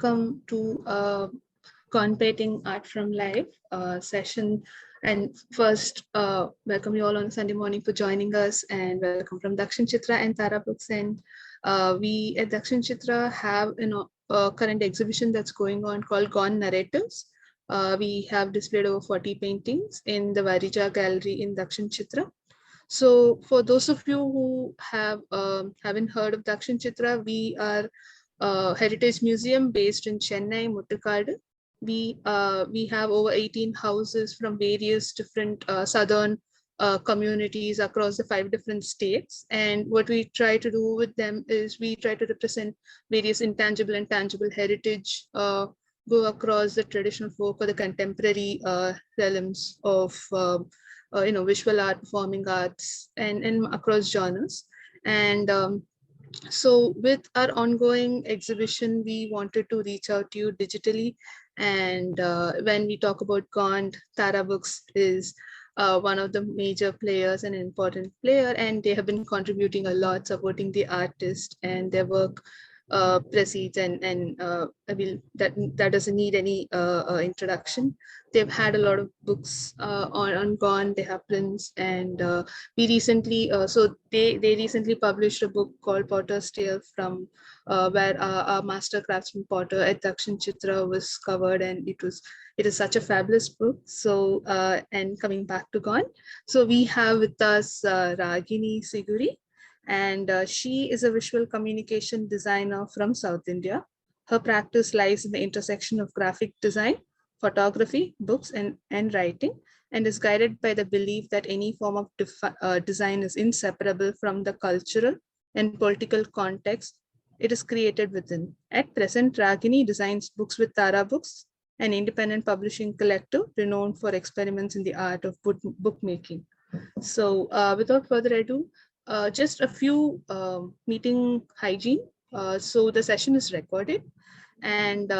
welcome to Corn Painting Art from Life session. And first, welcome you all on Sunday morning for joining us, and welcome from DakshinaChitra and Tara Books. And we at DakshinaChitra have a current exhibition that's going on called Gone Narratives. We have displayed over 40 paintings in the Varija Gallery in DakshinaChitra. So for those of you who haven't heard of DakshinaChitra, we are a heritage museum based in Chennai, Muttukadu. We have over 18 houses from various different southern communities across the 5 different states. And what we try to do with them is we try to represent various intangible and tangible heritage, go across the traditional folk or the contemporary realms of visual art, performing arts, and across genres. And so with our ongoing exhibition, we wanted to reach out to you digitally. And when we talk about Gond, Tara Books is one of the major players, an important player, and they have been contributing a lot, supporting the artist, and their work precedes and I mean that doesn't need any introduction. They've had a lot of books on Gone. They have prints, and we recently so they recently published a book called Potter's Tale, from where our master craftsman potter at DakshinaChitra was covered, and it is such a fabulous book. So and coming back to Gone, so we have with us Ragini Siruguri. And she is a visual communication designer from South India. Her practice lies in the intersection of graphic design, photography, books, and writing, and is guided by the belief that any form of design is inseparable from the cultural and political context it is created within. At present, Ragini designs books with Tara Books, an independent publishing collective renowned for experiments in the art of bookmaking. So without further ado, just a few meeting hygiene. So the session is recorded, and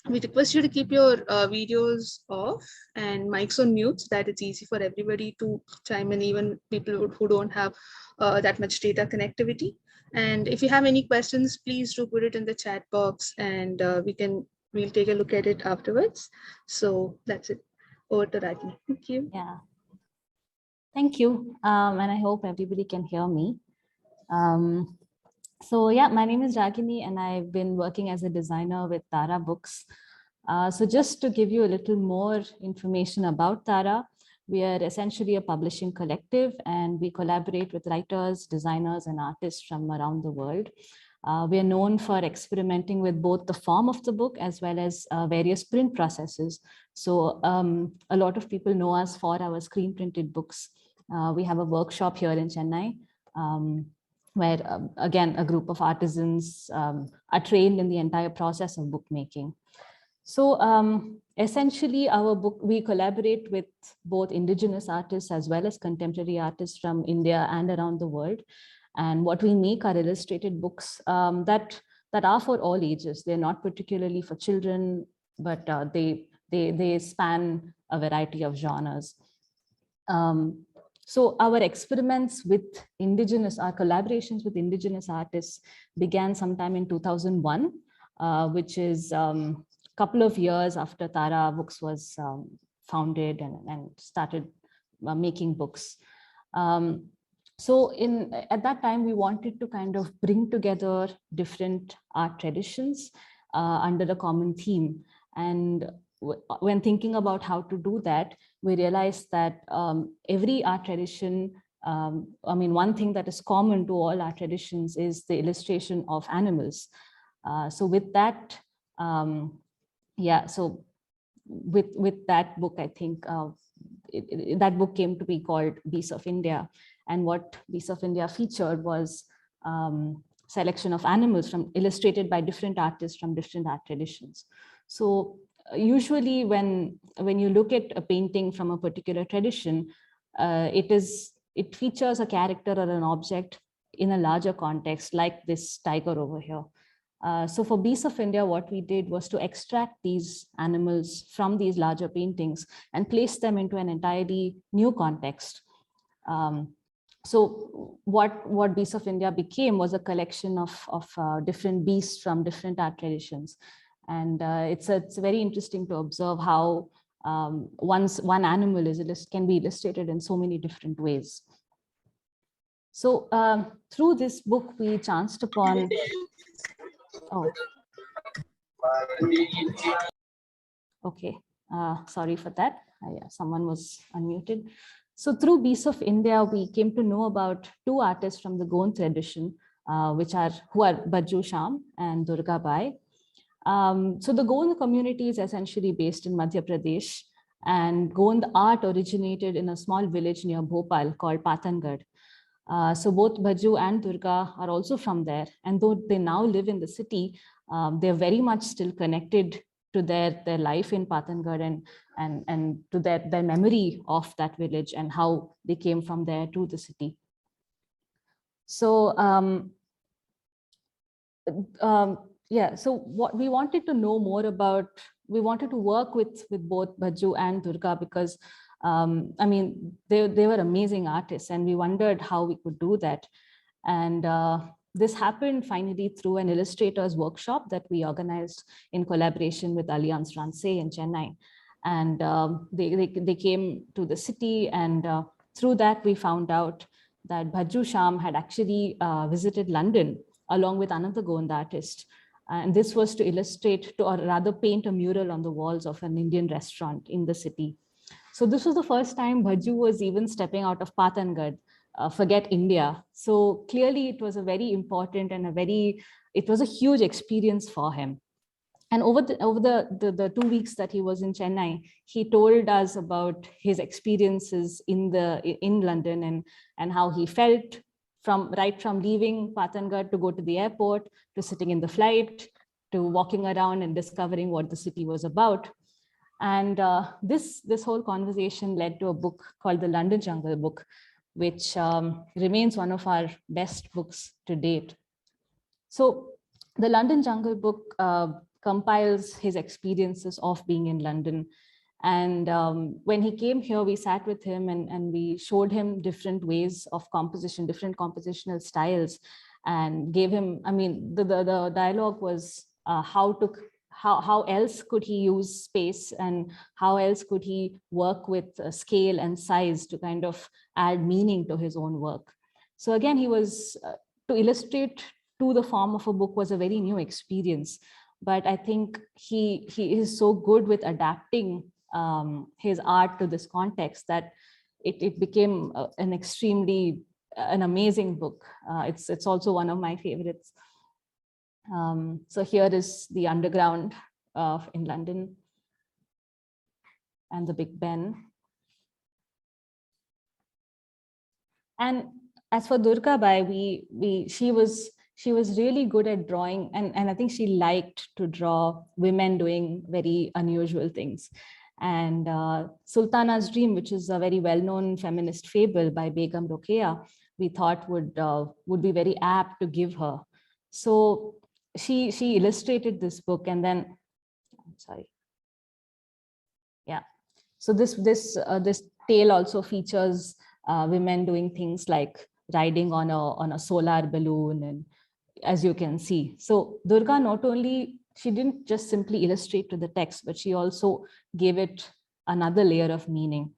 we request you to keep your videos off and mics on mute so that it's easy for everybody to chime in, even people who don't have that much data connectivity. And if you have any questions, please do put it in the chat box, and we'll take a look at it afterwards. So that's it. Over to Ragini. Thank you. Yeah. Thank you, and I hope everybody can hear me. So yeah, my name is Ragini, and I've been working as a designer with Tara Books. So just to give you a little more information about Tara, we are essentially a publishing collective, and we collaborate with writers, designers, and artists from around the world. We are known for experimenting with both the form of the book as well as various print processes. So a lot of people know us for our screen printed books. We have a workshop here in Chennai where, again, a group of artisans are trained in the entire process of bookmaking. So essentially, our book, we collaborate with both indigenous artists as well as contemporary artists from India and around the world. And what we make are illustrated books that are for all ages. They're not particularly for children, but they span a variety of genres. So our experiments with our collaborations with indigenous artists began sometime in 2001, which is a couple of years after Tara Books was founded and started making books. So at that time, we wanted to kind of bring together different art traditions under a common theme. And when thinking about how to do that, we realized that every art tradition, I mean, one thing that is common to all art traditions is the illustration of animals. So with that, yeah, so with that book, I think that book came to be called Beasts of India. And what Beasts of India featured was selection of animals illustrated by different artists from different art traditions. So usually when you look at a painting from a particular tradition, it features a character or an object in a larger context, like this tiger over here. So for Beasts of India, what we did was to extract these animals from these larger paintings and place them into an entirely new context. So what Beasts of India became was a collection of different beasts from different art traditions. And it's very interesting to observe how one animal can be illustrated in so many different ways. So through this book, we chanced upon, okay, sorry for that. Yeah, someone was unmuted. So through Beasts of India, we came to know about two artists from the Gond tradition, who are Bajju Sham and Durga Bai. So the Gond community is essentially based in Madhya Pradesh, and Gond art originated in a small village near Bhopal called Patangad. So both Bajju and Durga are also from there, and though they now live in the city, they're very much still connected to their life in Patangad and to their memory of that village and how they came from there to the city. So yeah, so what we wanted to know more about, we wanted to work with both Bajju and Durga because I mean, they were amazing artists, and we wondered how we could do that. And this happened finally through an illustrators workshop that we organized in collaboration with Alliance Francais in Chennai. And they came to the city, and through that we found out that Bajju Sham had actually visited London along with another Gond artist. And this was to illustrate, or rather paint a mural on the walls of an Indian restaurant in the city. So this was the first time Bajju was even stepping out of Patangad, forget India. So clearly it was a very important and it was a huge experience for him. And over the 2 weeks that he was in Chennai, he told us about his experiences in London and how he felt right from leaving Patangad to go to the airport, to sitting in the flight, to walking around and discovering what the city was about. And this whole conversation led to a book called The London Jungle Book, which remains one of our best books to date. So The London Jungle Book compiles his experiences of being in London. And when he came here, we sat with him and we showed him different ways of composition, different compositional styles, and gave him, I mean, the dialogue was how else could he use space, and how else could he work with scale and size to kind of add meaning to his own work. So again, he was, to illustrate to the form of a book was a very new experience. But I think he is so good with adapting his art to this context that it became an amazing book. It's also one of my favorites. So here is the Underground in London and the Big Ben. And as for Durga Bai, she was really good at drawing, and I think she liked to draw women doing very unusual things. And Sultana's Dream, which is a very well-known feminist fable by Begum Rokeya, we thought would be very apt to give her. So she illustrated this book, and then, I'm sorry. Yeah. So this tale also features women doing things like riding on a solar balloon, and as you can see. So Durga not only, she didn't just simply illustrate to the text, but she also gave it another layer of meaning.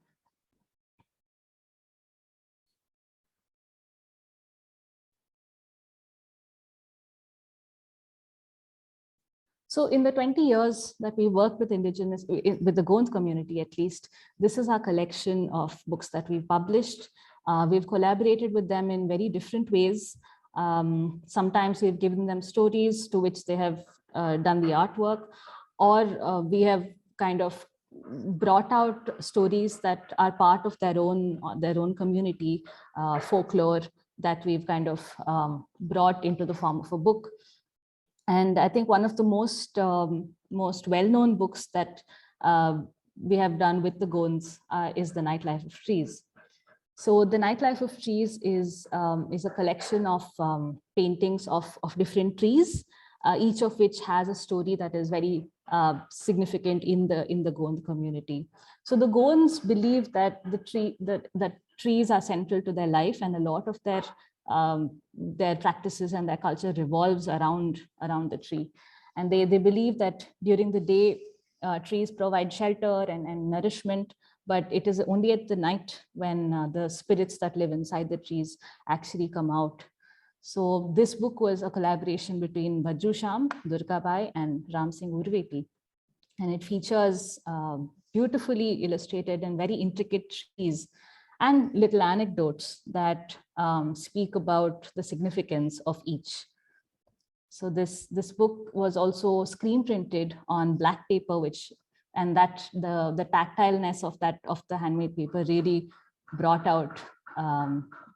So in the 20 years that we worked with with the Gond community, at least, this is our collection of books that we've published. We've collaborated with them in very different ways. Sometimes we've given them stories to which they have done the artwork, or we have kind of brought out stories that are part of their own community folklore that we've kind of brought into the form of a book. And I think one of the most well-known books that we have done with the Gonds is The Nightlife of Trees. So The Nightlife of Trees is a collection of paintings of different trees, each of which has a story that is very significant in the Gond community. So the Gonds believe that that trees are central to their life, and a lot of their practices and their culture revolves around the tree. And they believe that during the day, trees provide shelter and nourishment, but it is only at the night when the spirits that live inside the trees actually come out. So this book was a collaboration between Bajju Shyam, Durgabai, and Ram Singh Urveti. And it features beautifully illustrated and very intricate trees and little anecdotes that speak about the significance of each. So this book was also screen printed on black paper, and that the tactileness of the handmade paper really brought out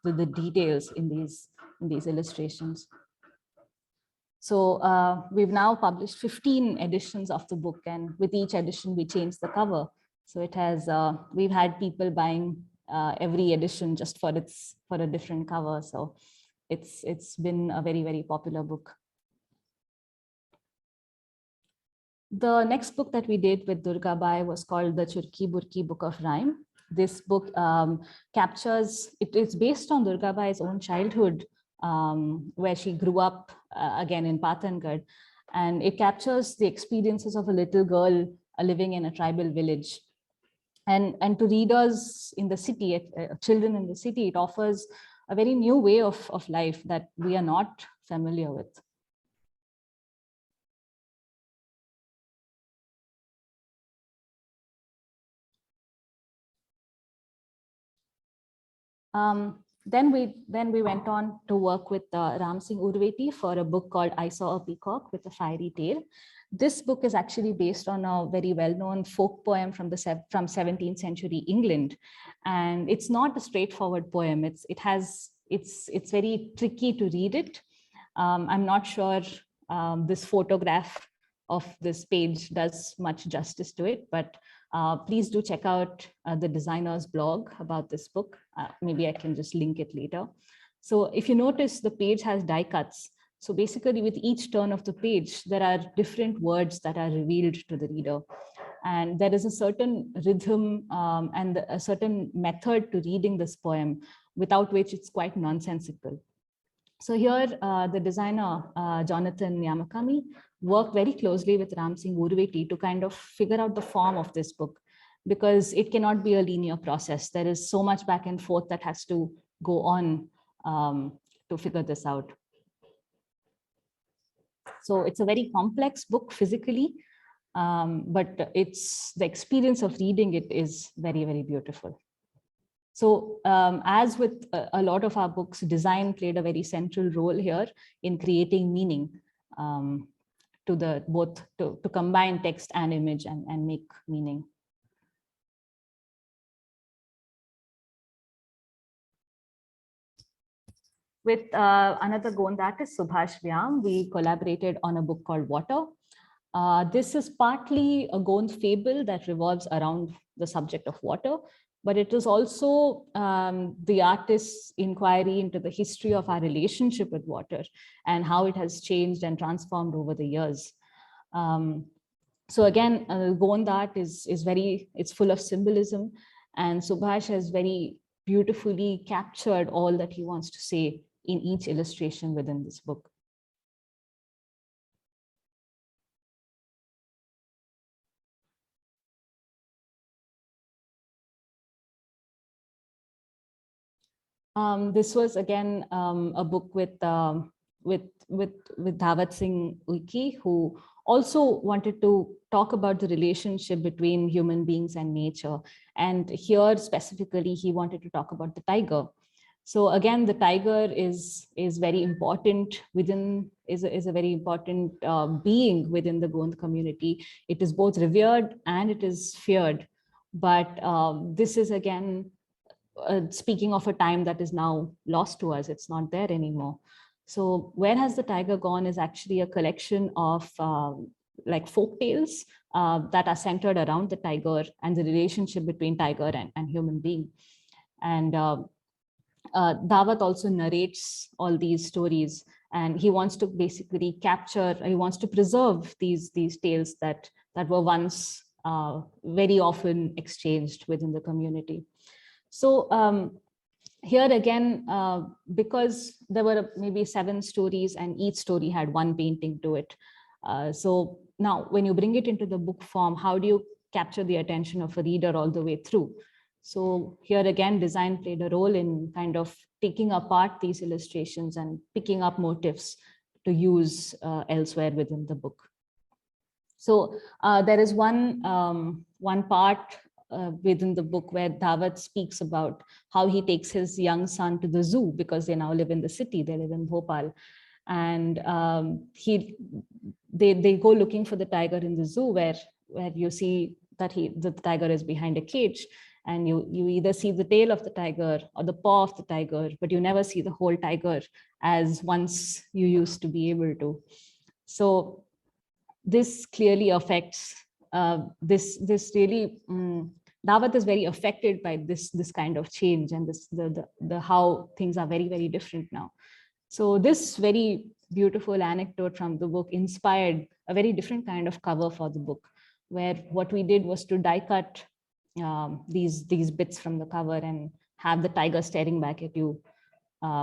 the details in these illustrations. So we've now published 15 editions of the book, and with each edition we changed the cover. So it has we've had people buying every edition just for a different cover. So it's been a very, very popular book. The next book that we did with Durgabai was called the Churki Burki Book of Rhyme. This book captures, it is based on Durgabai's own childhood, where she grew up again in Pathangarh, and it captures the experiences of a little girl living in a tribal village. And to readers in the city, children in the city, it offers a very new way of life that we are not familiar with. Then we went on to work with Ram Singh Urveti for a book called I Saw a Peacock with a Fiery Tail. This book is actually based on a very well-known folk poem from 17th century England, and it's not a straightforward poem. It's very tricky to read it. I'm not sure this photograph of this page does much justice to it, but please do check out the designer's blog about this book. Maybe I can just link it later. So if you notice, the page has die cuts. So basically with each turn of the page, there are different words that are revealed to the reader. And there is a certain rhythm and a certain method to reading this poem, without which it's quite nonsensical. So here, the designer, Jonathan Yamakami, worked very closely with Ram Singh Urveti to kind of figure out the form of this book, because it cannot be a linear process. There is so much back and forth that has to go on to figure this out. So it's a very complex book physically, but the experience of reading it is very, very beautiful. So as with a lot of our books, design played a very central role here in creating meaning to combine text and image and make meaning. With another Gond artist, Subhash Vyam, we collaborated on a book called Water. This is partly a Gond fable that revolves around the subject of water, but it is also the artist's inquiry into the history of our relationship with water and how it has changed and transformed over the years. So again, Gond art it's full of symbolism, and Subhash has very beautifully captured all that he wants to say in each illustration within this book. This was again a book with Dhavat Singh Uiki, who also wanted to talk about the relationship between human beings and nature. And here specifically, he wanted to talk about the tiger. So again, the tiger is very important is a very important being within the Gond community. It is both revered and it is feared. But this is again, speaking of a time that is now lost to us. It's not there anymore. So Where Has the Tiger Gone is actually a collection of like folk tales that are centered around the tiger and the relationship between tiger and human being. And Dawat also narrates all these stories, and he wants to basically he wants to preserve these tales that were once very often exchanged within the community. So here again, because there were maybe 7 stories and each story had one painting to it, So now when you bring it into the book form, how do you capture the attention of a reader all the way through? So here again, design played a role in kind of taking apart these illustrations and picking up motifs to use elsewhere within the book. So there is one part within the book where Dawat speaks about how he takes his young son to the zoo, because they now live in the city, they live in Bhopal. And they go looking for the tiger in the zoo, where you see that the tiger is behind a cage, and you either see the tail of the tiger or the paw of the tiger, but you never see the whole tiger as once you used to be able to. So this clearly affects this really Dawat is very affected by this kind of change, and the how things are very, very different now. So this very beautiful anecdote from the book inspired a very different kind of cover for the book, where what we did was to die cut these bits from the cover and have the tiger staring back at you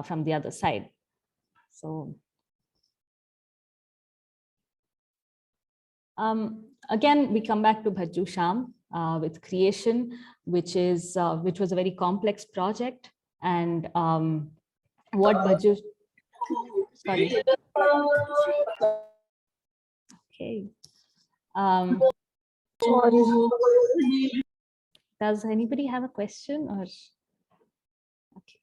from the other side. So again, we come back to Bhajju Shyam with creation, which was a very complex project. And what Bhajju, sorry. Okay. Does anybody have a question or? Okay.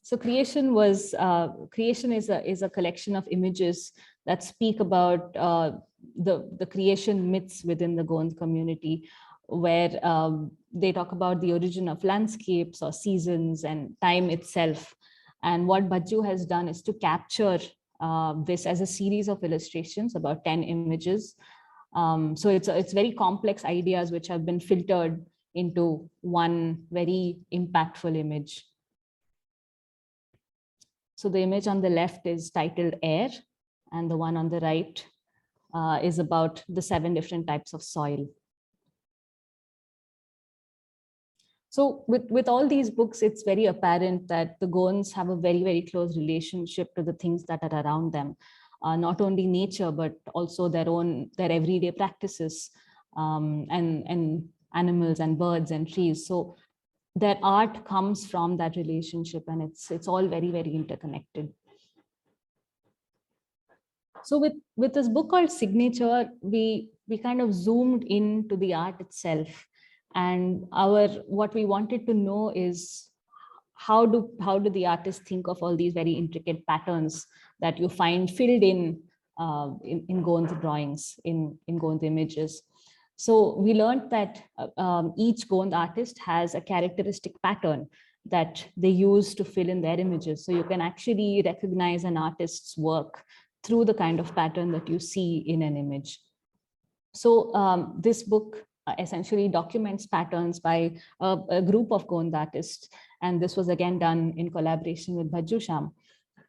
So creation is a collection of images that speak about the creation myths within the Gond community, where they talk about the origin of landscapes or seasons and time itself. And what Bhajju has done is to capture this as a series of illustrations, about 10 images. So it's very complex ideas which have been filtered into one very impactful image. So the image on the left is titled Air, and the one on the right is about the 7 different types of soil. So with all these books, it's very apparent that the Gonds have a very, very close relationship to the things that are around them. Not only nature, but also their everyday practices, and animals and birds and trees. So their art comes from that relationship, and it's all very, very interconnected. So with this book called Signature, we kind of zoomed into the art itself, and what we wanted to know is how do the artists think of all these very intricate patterns that you find filled in Gond's drawings, in Gond's images. So we learned that each Gond artist has a characteristic pattern that they use to fill in their images. So you can actually recognize an artist's work through the kind of pattern that you see in an image. So this book essentially documents patterns by a group of Gond artists. And this was again done in collaboration with Bhajju Shyam.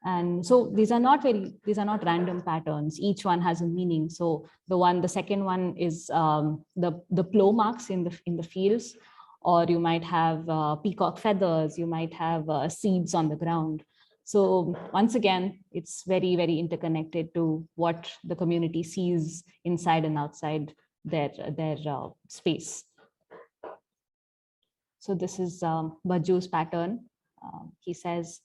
And so these are not random patterns. Each one has a meaning. So the second one is the plow marks in the fields, or you might have peacock feathers, you might have seeds on the ground. So once again, it's very, very interconnected to what the community sees inside and outside their space. So this is Bhajju's pattern. He says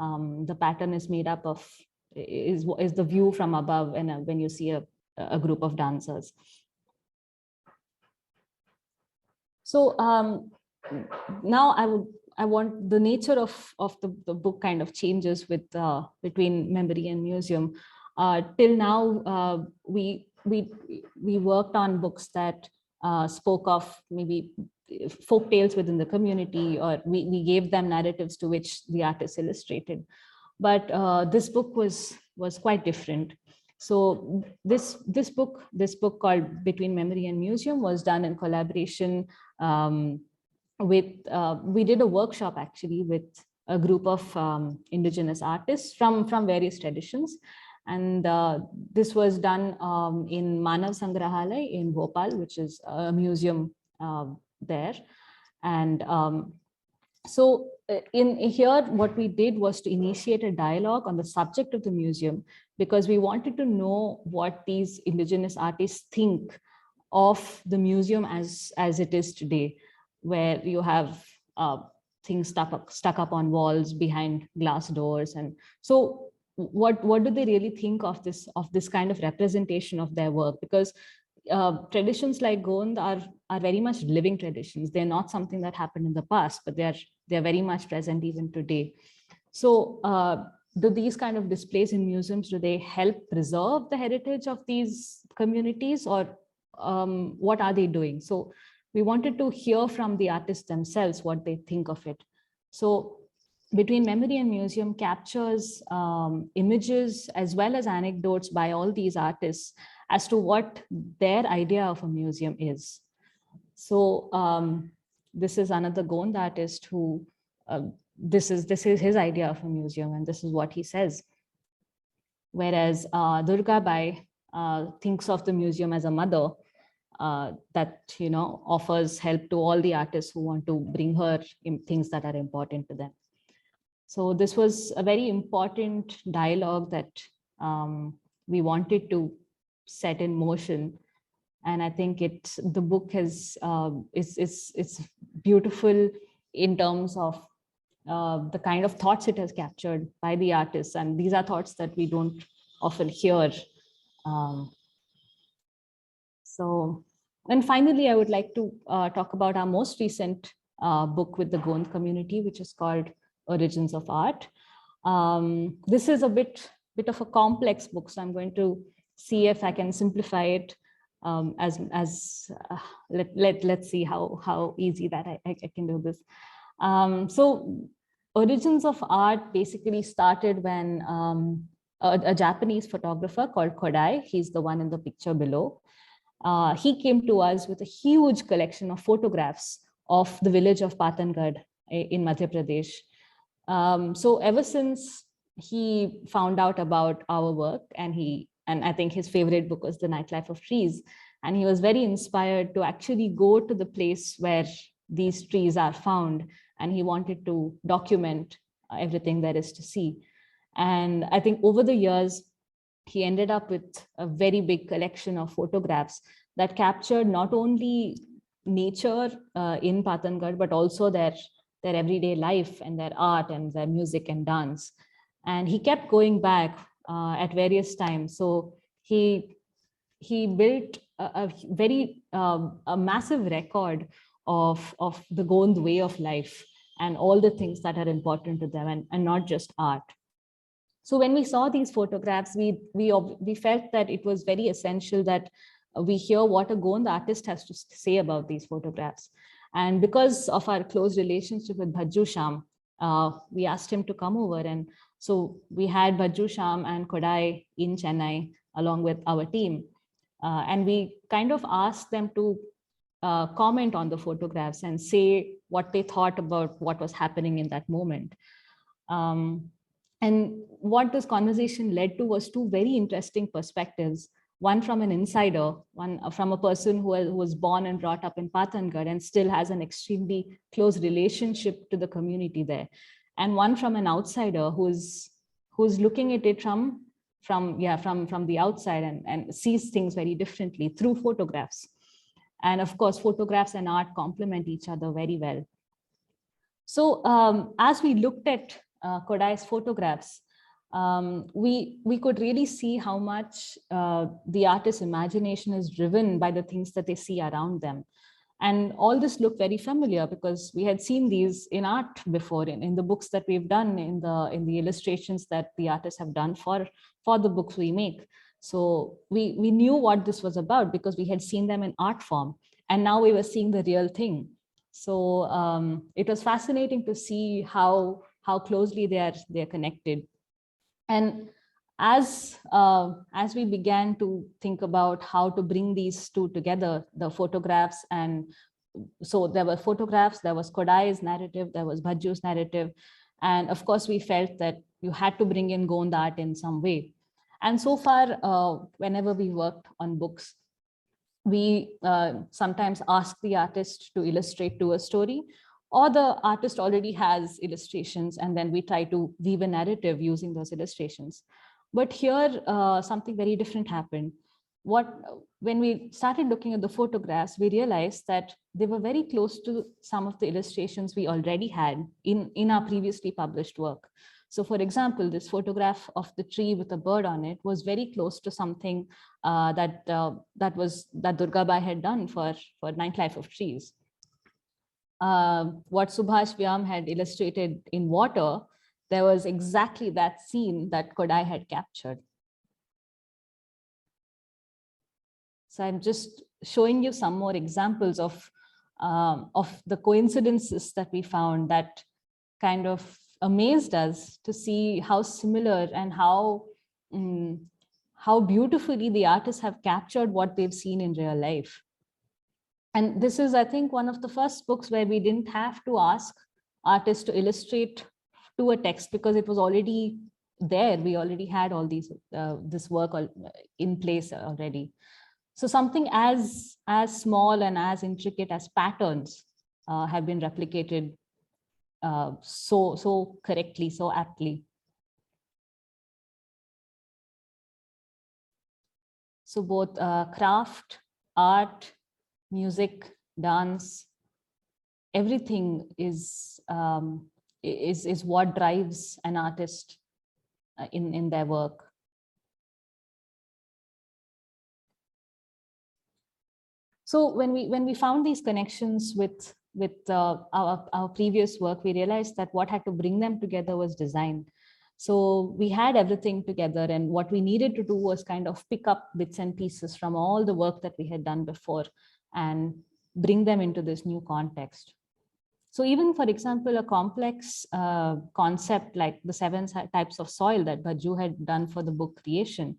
the pattern is made up of, is the view from above, and when you see a group of dancers. So now I want the nature of the book kind of changes with between memory and museum. Till now, we worked on books that spoke of maybe folk tales within the community, or we gave them narratives to which the artist illustrated. But this book was quite different. So this book called Between Memory and Museum was done in collaboration with, we did a workshop actually with a group of indigenous artists from various traditions. And this was done in Manav Sangrahalaya in Bhopal, which is a museum there. And So in here, what we did was to initiate a dialogue on the subject of the museum, because we wanted to know what these indigenous artists think of the museum as it is today, where you have things stuck up on walls behind glass doors. And so what do they really think of this kind of representation of their work? Because traditions like Gond are very much living traditions. They're not something that happened in the past, but they're very much present even today. So do these kind of displays in museums, do they help preserve the heritage of these communities, or what are they doing? So we wanted to hear from the artists themselves what they think of it. So Between Memory and Museum captures images as well as anecdotes by all these artists as to what their idea of a museum is. So this is another Gond artist who, this is his idea of a museum, and this is what he says. Whereas Durga Bai thinks of the museum as a mother that offers help to all the artists who want to bring her in things that are important to them. So this was a very important dialogue that we wanted to set in motion. And I think the book is beautiful in terms of the kind of thoughts it has captured by the artists. And these are thoughts that we don't often hear. And finally, I would like to talk about our most recent book with the Gond community, which is called Origins of Art. This is a bit of a complex book, so I'm going to see if I can simplify it. Let's see how easy that I can do this. So Origins of Art basically started when a Japanese photographer called Kodai, he's the one in the picture below, he came to us with a huge collection of photographs of the village of Patangad in Madhya Pradesh. So ever since he found out about our work, and I think his favorite book was The Nightlife of Trees, and he was very inspired to actually go to the place where these trees are found, and he wanted to document everything there is to see. And I think over the years, he ended up with a very big collection of photographs that captured not only nature in Patangad, but also their everyday life and their art and their music and dance. And he kept going back at various times. So he built a very a massive record of the Gond way of life and all the things that are important to them, and not just art. So when we saw these photographs, we felt that it was very essential that we hear what a Gond artist has to say about these photographs. And because of our close relationship with Bhajju Sham, we asked him to come over. And so we had Bhajju Sham and Kodai in Chennai along with our team. And we kind of asked them to comment on the photographs and say what they thought about what was happening in that moment. And what this conversation led to was two very interesting perspectives. One from an insider, one from a person who was born and brought up in Patangad and still has an extremely close relationship to the community there. And one from an outsider who's looking at it from the outside and sees things very differently through photographs. And of course, photographs and art complement each other very well. So as we looked at Kodai's photographs, we could really see how much the artist's imagination is driven by the things that they see around them. And all this looked very familiar because we had seen these in art before, in the books that we've done, in the illustrations that the artists have done for the books we make. So we knew what this was about because we had seen them in art form, and now we were seeing the real thing. So it was fascinating to see how closely they are connected. And as we began to think about how to bring these two together, the photographs, and so there were photographs, there was Kodai's narrative, there was Bhajju's narrative, and of course we felt that you had to bring in Gond art in some way. And so far, whenever we worked on books, we sometimes ask the artist to illustrate to a story, or the artist already has illustrations and then we try to weave a narrative using those illustrations. But here, something very different happened. When we started looking at the photographs, we realized that they were very close to some of the illustrations we already had in our previously published work. So for example, this photograph of the tree with a bird on it was very close to something that Durgabai had done for Nightlife of Trees. What Subhash Vyam had illustrated in water, there was exactly that scene that Kodai had captured. So I'm just showing you some more examples of the coincidences that we found that kind of amazed us to see how similar and how beautifully the artists have captured what they've seen in real life. And this is, I think, one of the first books where we didn't have to ask artists to illustrate to a text because it was already there. We already had all this work in place already. So something as small and as intricate as patterns have been replicated so correctly, so aptly. So both craft, art, music, dance, everything is what drives an artist in their work. So when we found these connections with our previous work, we realized that what had to bring them together was design. So we had everything together, and what we needed to do was kind of pick up bits and pieces from all the work that we had done before and bring them into this new context. So even, for example, a complex concept like the 7 types of soil that Bajju had done for the book Creation,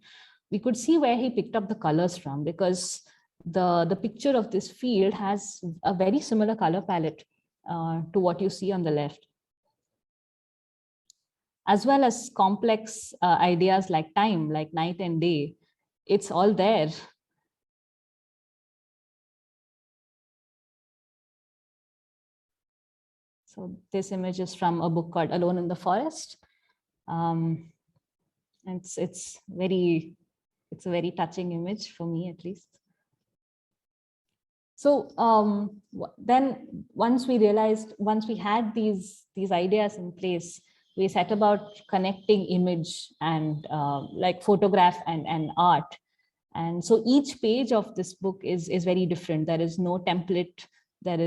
we could see where he picked up the colors from, because the picture of this field has a very similar color palette to what you see on the left, as well as complex ideas like time, like night and day. It's all there. So this image is from a book called Alone in the Forest. It's a very touching image for me, at least. So then once we had these ideas in place, we set about connecting image and like photograph and art. And so each page of this book is very different. There is no template. There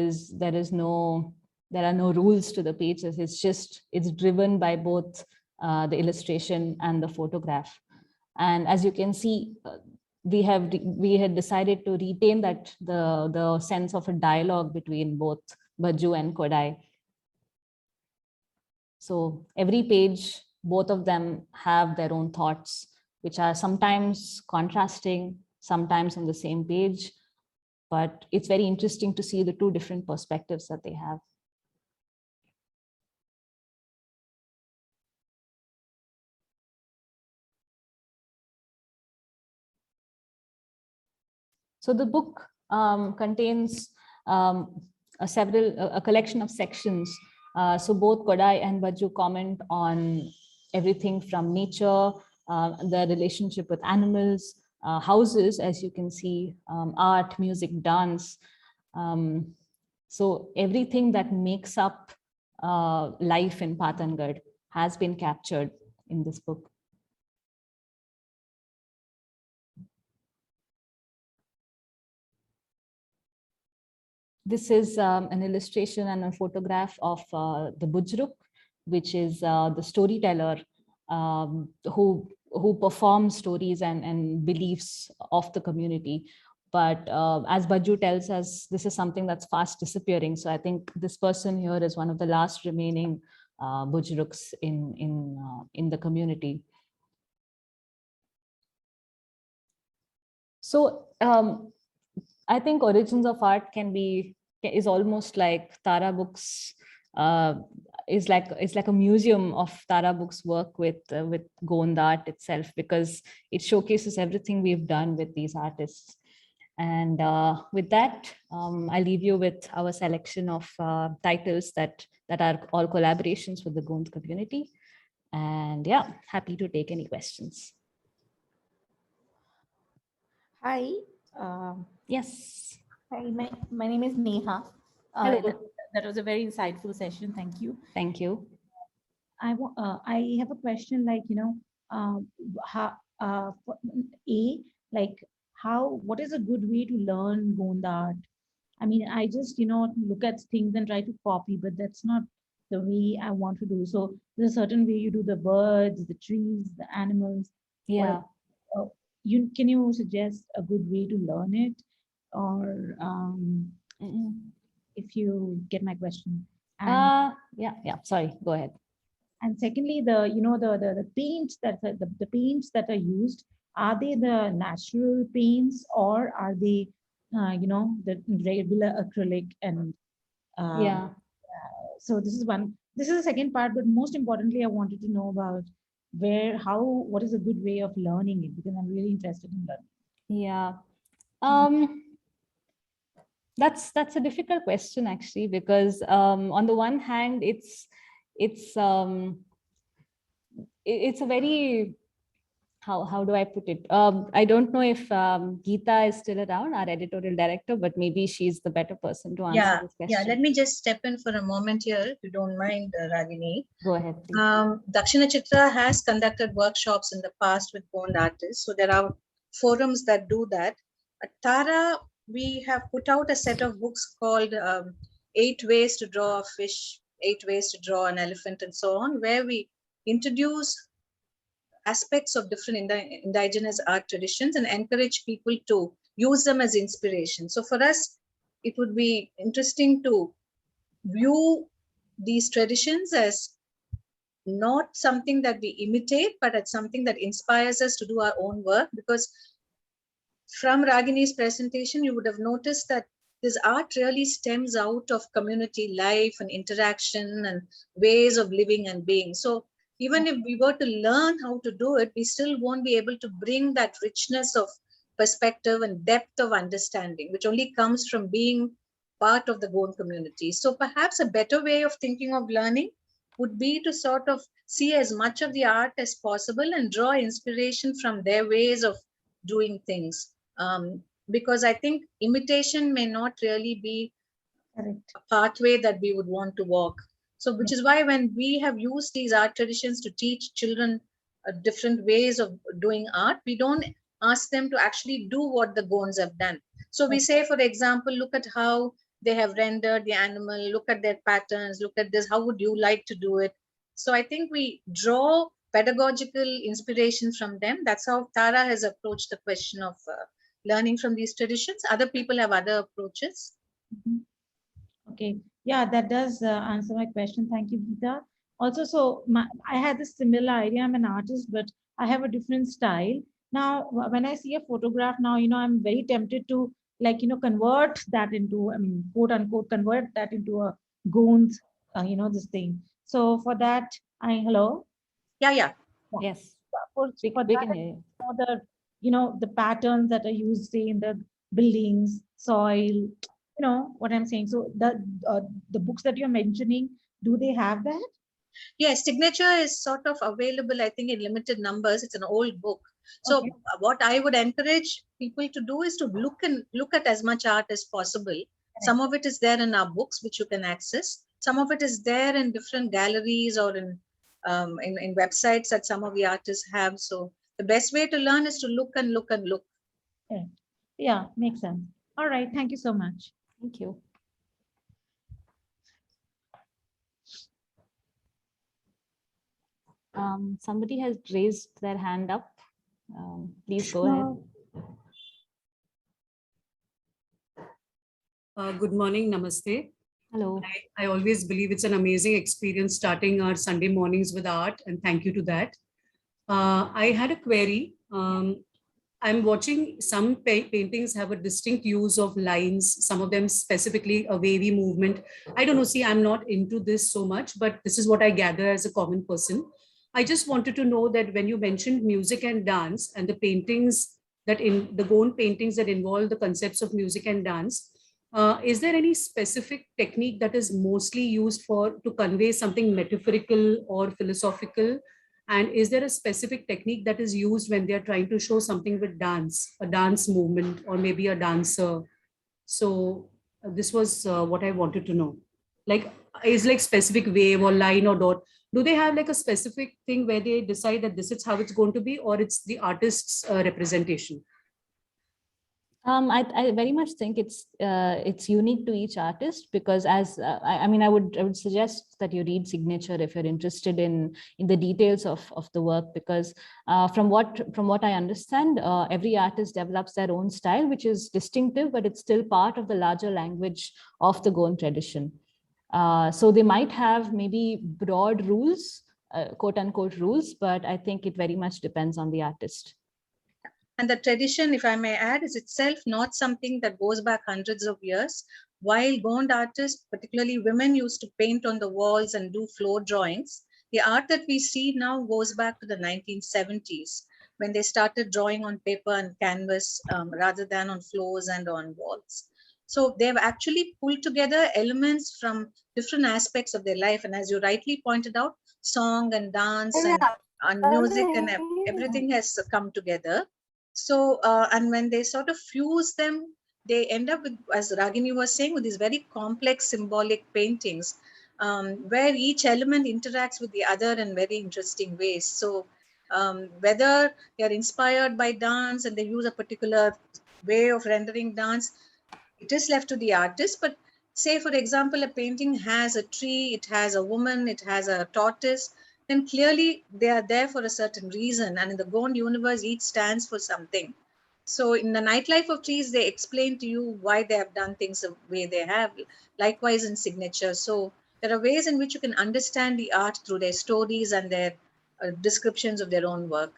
are no rules to the pages. It's driven by both the illustration and the photograph. And as you can see, we had decided to retain that the sense of a dialogue between both Bajju and Kodai. So every page, both of them have their own thoughts, which are sometimes contrasting, sometimes on the same page. But it's very interesting to see the two different perspectives that they have. So the book contains a collection of sections. So both Kodai and Bajju comment on everything from nature, the relationship with animals, houses, as you can see, art, music, dance. So everything that makes up life in Pathangarh has been captured in this book. This is an illustration and a photograph of the Bujruk, which is the storyteller who performs stories and beliefs of the community. But as Bajju tells us, this is something that's fast disappearing. So I think this person here is one of the last remaining Bujruks in the community. So I think Origins of Art is almost like Tara Books is like a museum of Tara Books' work with Gond art itself, because it showcases everything we've done with these artists. And with that, I leave you with our selection of titles that are all collaborations with the Gond community. And yeah, happy to take any questions. Hi. Yes. Hi, my name is Neha. Hello. That was a very insightful session. Thank you. Thank you. I have a question, like, what is a good way to learn Gonda art? I mean, I just, look at things and try to copy, but that's not the way I want to do. So there's a certain way you do the birds, the trees, the animals. Yeah. Can you suggest a good way to learn it? Or if you get my question. And yeah. Sorry, go ahead. and secondly, the paints the paints that are used, are they the natural paints, or are they the regular acrylic? And Yeah. so this is the second part, but most importantly, I wanted to know about what is a good way of learning it, because I'm really interested in learning. Yeah. That's a difficult question, actually, because on the one hand, it's a very, how do I put it? I don't know if Gita is still around, our editorial director, but maybe she's the better person to answer this question. Yeah, let me just step in for a moment here, if you don't mind, Ragini. Go ahead, please. DakshinaChitra has conducted workshops in the past with Gond artists, so there are forums that do that. At Tara, we have put out a set of books called 8 Ways to Draw a Fish, 8 Ways to Draw an Elephant, and so on, where we introduce aspects of different indigenous art traditions and encourage people to use them as inspiration. So for us, it would be interesting to view these traditions as not something that we imitate, but as something that inspires us to do our own work. Because from Ragini's presentation, you would have noticed that this art really stems out of community life and interaction and ways of living and being. So even if we were to learn how to do it, we still won't be able to bring that richness of perspective and depth of understanding, which only comes from being part of the Gond community. So perhaps a better way of thinking of learning would be to sort of see as much of the art as possible and draw inspiration from their ways of doing things. Because I think imitation may not really be a pathway that we would want to walk. So which is why when we have used these art traditions to teach children different ways of doing art, we don't ask them to actually do what the Gonds have done. So we say, for example, look at how they have rendered the animal, look at their patterns, look at this, how would you like to do it? So I think we draw pedagogical inspiration from them. That's how Tara has approached the question of learning from these traditions. Other people have other approaches. Okay, yeah, that does answer my question. Thank you, Gita. Also, so I had this similar idea. I'm an artist, but I have a different style. Now, when I see a photograph now, I'm very tempted to convert that into, I mean, quote unquote, convert that into a Gonds, this thing. So for that, hello? Yeah. Yes. For that, the patterns that are used, say, in the buildings, soil, what I'm saying. So the books that you're mentioning, do they have that? Yes, Signature is sort of available, I think, in limited numbers. It's an old book. So what I would encourage people to do is to look at as much art as possible. Some of it is there in our books, which you can access. Some of it is there in different galleries or in websites that some of the artists have. So the best way to learn is to look and look and look. Yeah, makes sense. All right. Thank you so much. Thank you. Somebody has raised their hand up. Please go ahead. Good morning, namaste. Hello. I always believe it's an amazing experience starting our Sunday mornings with art, and thank you to that. I had a query. I'm watching some paintings have a distinct use of lines, some of them specifically a wavy movement. I don't know, see, I'm not into this so much, but this is what I gather as a common person. I just wanted to know that when you mentioned music and dance and the paintings that in the Gond paintings that involve the concepts of music and dance, is there any specific technique that is mostly used to convey something metaphorical or philosophical? And is there a specific technique that is used when they are trying to show something with dance, a dance movement, or maybe a dancer? So this was what I wanted to know. Like, is like specific wave or line or dot? Do they have like a specific thing where they decide that this is how it's going to be, or it's the artist's representation? I very much think it's unique to each artist, because as I mean, I would suggest that you read Signature if you're interested in the details of the work, because from what I understand, every artist develops their own style, which is distinctive, but it's still part of the larger language of the Gond tradition. So they might have maybe broad rules, quote unquote rules, but I think it very much depends on the artist. And the tradition, if I may add, is itself not something that goes back hundreds of years. While Gond artists, particularly women, used to paint on the walls and do floor drawings, the art that we see now goes back to the 1970s, when they started drawing on paper and canvas rather than on floors and on walls. So they've actually pulled together elements from different aspects of their life. And as you rightly pointed out, song and dance and music and everything has come together. So, and when they sort of fuse them, they end up with, as Ragini was saying, with these very complex symbolic paintings, where each element interacts with the other in very interesting ways. So, whether they are inspired by dance and they use a particular way of rendering dance, it is left to the artist. But say, for example, a painting has a tree, it has a woman, it has a tortoise, then clearly they are there for a certain reason. And in the Gond universe, each stands for something. So in the Nightlife of Trees, they explain to you why they have done things the way they have. Likewise in Signature. So there are ways in which you can understand the art through their stories and their descriptions of their own work.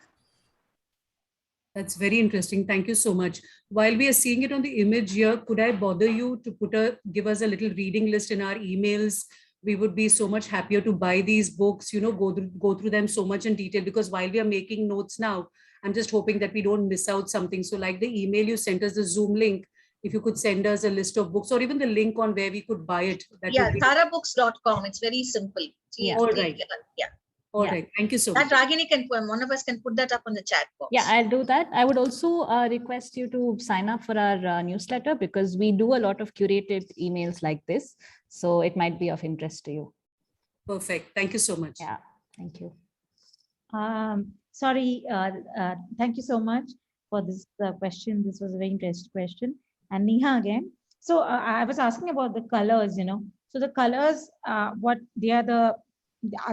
That's very interesting. Thank you so much. While we are seeing it on the image here, could I bother you to give us a little reading list in our emails? We would be so much happier to buy these books, go through them so much in detail, because while we are making notes now, I'm just hoping that we don't miss out something. So like the email you sent us, the Zoom link, if you could send us a list of books or even the link on where we could buy it. tarabooks.com. It's very simple. Yeah. All right. Yeah. All right. Thank you so much. That Ragini one of us can put that up on the chat box. Yeah, I'll do that. I would also request you to sign up for our newsletter, because we do a lot of curated emails like this. So it might be of interest to you. Perfect. Thank you so much. Yeah, thank you. Sorry, thank you so much for this question. This was a very interesting question. And Neha again. So I was asking about the colors, So the colors, are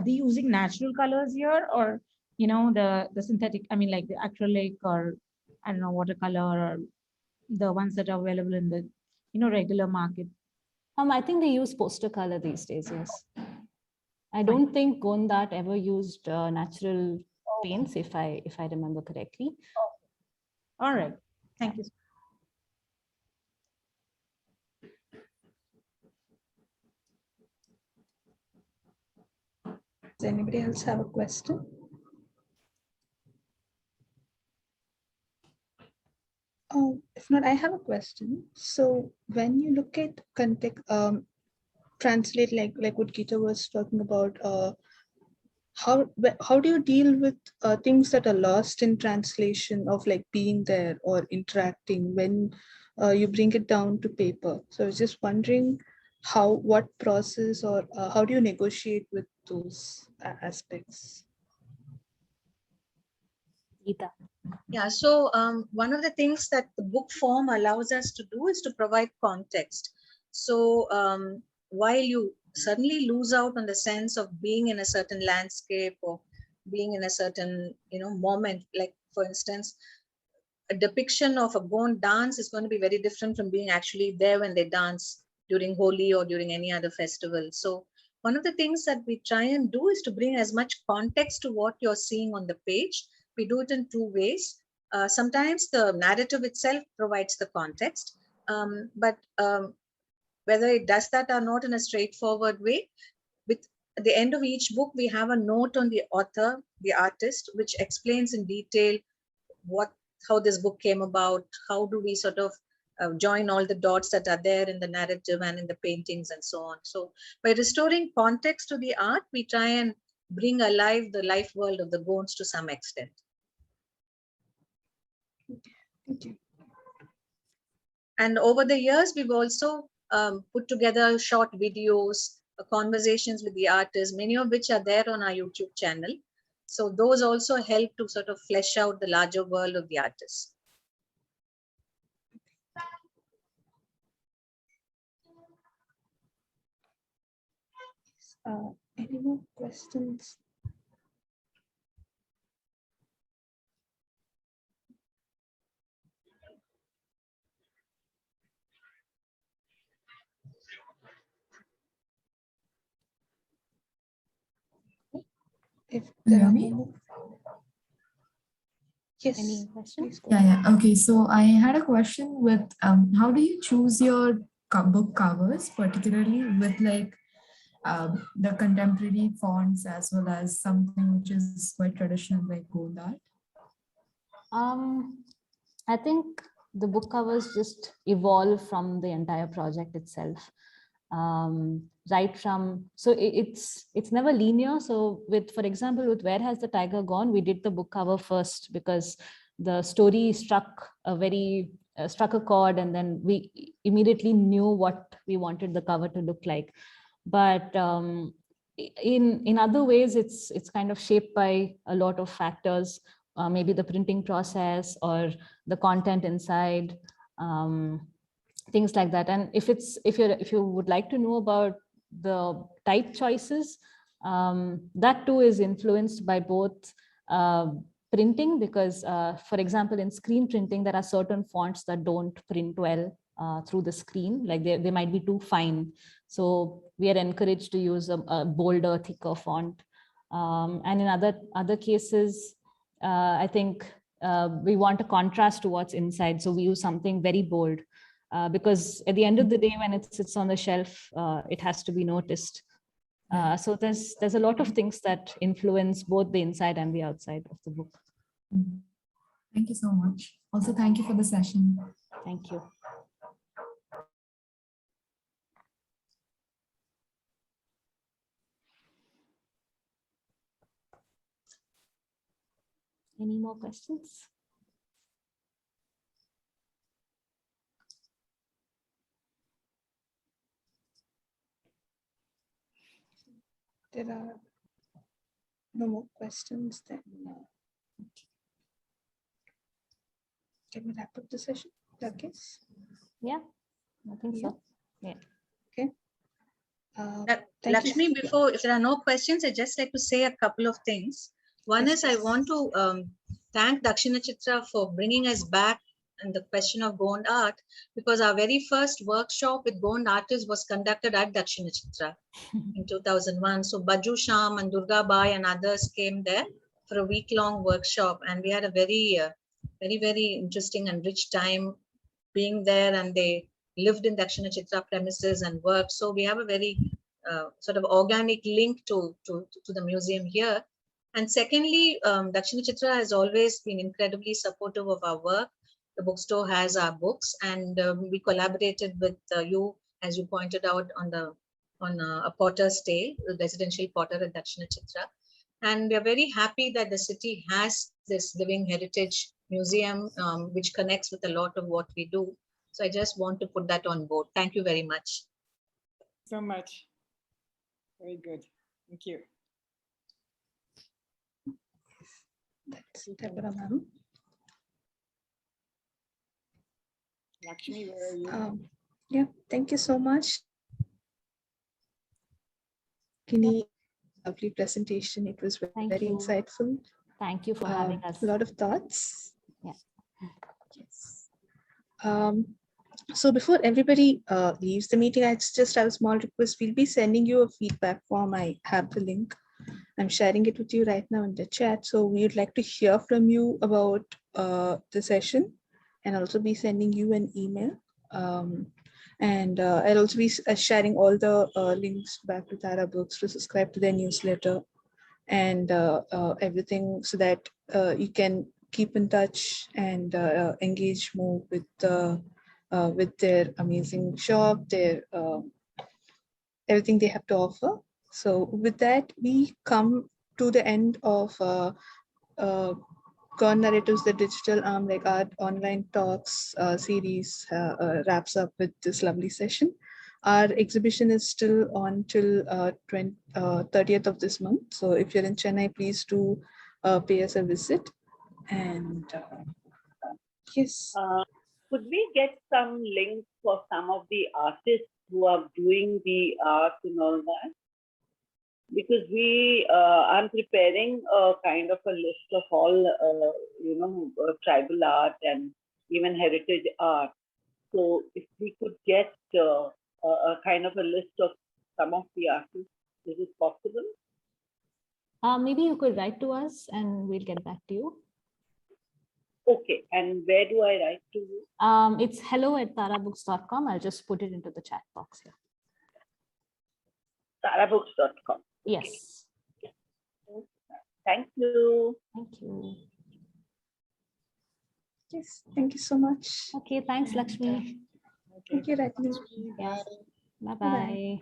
they using natural colors here, or, the synthetic, I mean, like the acrylic, or I don't know, watercolor, or the ones that are available in the, regular market? I think they use poster color these days, yes. I don't think Gond art ever used natural paints, if I remember correctly. All right, thank you. Does anybody else have a question? If not, I have a question. So when you look at context, translate like what Gita was talking about, how do you deal with things that are lost in translation of like being there or interacting when you bring it down to paper? So I was just wondering what process or how do you negotiate with those aspects? Gita. Yeah, so one of the things that the book form allows us to do is to provide context. So while you suddenly lose out on the sense of being in a certain landscape or being in a certain moment, like for instance, a depiction of a Gond dance is going to be very different from being actually there when they dance during Holi or during any other festival. So one of the things that we try and do is to bring as much context to what you're seeing on the page. We do it in two ways. Sometimes the narrative itself provides the context, but whether it does that or not in a straightforward way, with at the end of each book, we have a note on the author, the artist, which explains in detail what how this book came about, how do we sort of join all the dots that are there in the narrative and in the paintings and so on. So by restoring context to the art, we try and bring alive the life world of the Gonds to some extent. Thank you. And over the years, we've also put together short videos, conversations with the artists, many of which are there on our YouTube channel. So those also help to sort of flesh out the larger world of the artists. Any more questions? If there are no yes, Any questions? Yeah. Okay. So I had a question with how do you choose your book covers, particularly with like the contemporary fonts as well as something which is quite traditional like gold art? I think the book covers just evolve from the entire project itself. Right from, so it's never linear. So with, for example, with Where Has the Tiger Gone, we did the book cover first because the story struck a chord, and then we immediately knew what we wanted the cover to look like. But in other ways, it's kind of shaped by a lot of factors, maybe the printing process or the content inside, things like that. And if you would like to know about the type choices, that too is influenced by both printing, because for example, in screen printing, there are certain fonts that don't print well through the screen, like they might be too fine. So we are encouraged to use a bolder, thicker font. And in other cases, I think we want a contrast to what's inside. So we use something very bold because at the end of the day, when it sits on the shelf, it has to be noticed. So there's a lot of things that influence both the inside and the outside of the book. Thank you so much. Also, thank you for the session. Thank you. Any more questions? There are no more questions, then can we wrap up the session? Okay. Yeah, I think so. Yeah. Okay. Lakshmi, before, if there are no questions, I'd just like to say a couple of things. One is I want to thank DakshinaChitra for bringing us back in the question of Gond art, because our very first workshop with Gond artists was conducted at DakshinaChitra in 2001. So Baju Sham and Durga Bai and others came there for a week-long workshop, and we had a very, very interesting and rich time being there, and they lived in DakshinaChitra premises and worked. So we have a very sort of organic link to the museum here. And secondly, DakshinaChitra has always been incredibly supportive of our work. The bookstore has our books, and we collaborated with you, as you pointed out, on a potter's tale, the residential potter at DakshinaChitra. And we are very happy that the city has this living heritage museum, which connects with a lot of what we do. So I just want to put that on board. Thank you very much. So much. Very good. Thank you. That's Deborah, ma'am. Lakshmi, where are you? Yeah, thank you so much. Lovely presentation. It was very you. insightful. Thank you for having us. A lot of thoughts. Yeah. Yes. So before everybody leaves the meeting, I just have a small request. We'll be sending you a feedback form. I have the link. I'm sharing it with you right now in the chat. So we would like to hear from you about the session, and also be sending you an email. I'll also be sharing all the links back to Tara Books to subscribe to their newsletter and everything, so that you can keep in touch and engage more with their amazing shop, their everything they have to offer. So with that, we come to the end of Gone Narratives, the digital arm, like our online talks series wraps up with this lovely session. Our exhibition is still on till 30th of this month. So if you're in Chennai, please do pay us a visit. And yes. Could we get some links for some of the artists who are doing the art and all that? Because I'm preparing a kind of a list of all, tribal art and even heritage art. So if we could get a kind of a list of some of the artists, is it possible? Maybe you could write to us and we'll get back to you. Okay, and where do I write to you? It's hello@tarabooks.com. I'll just put it into the chat box here. tarabooks.com. Yes. Thank you. Thank you. Yes, thank you so much. Okay, thanks, Lakshmi. Thank you, Ragini. Yeah. Bye-bye.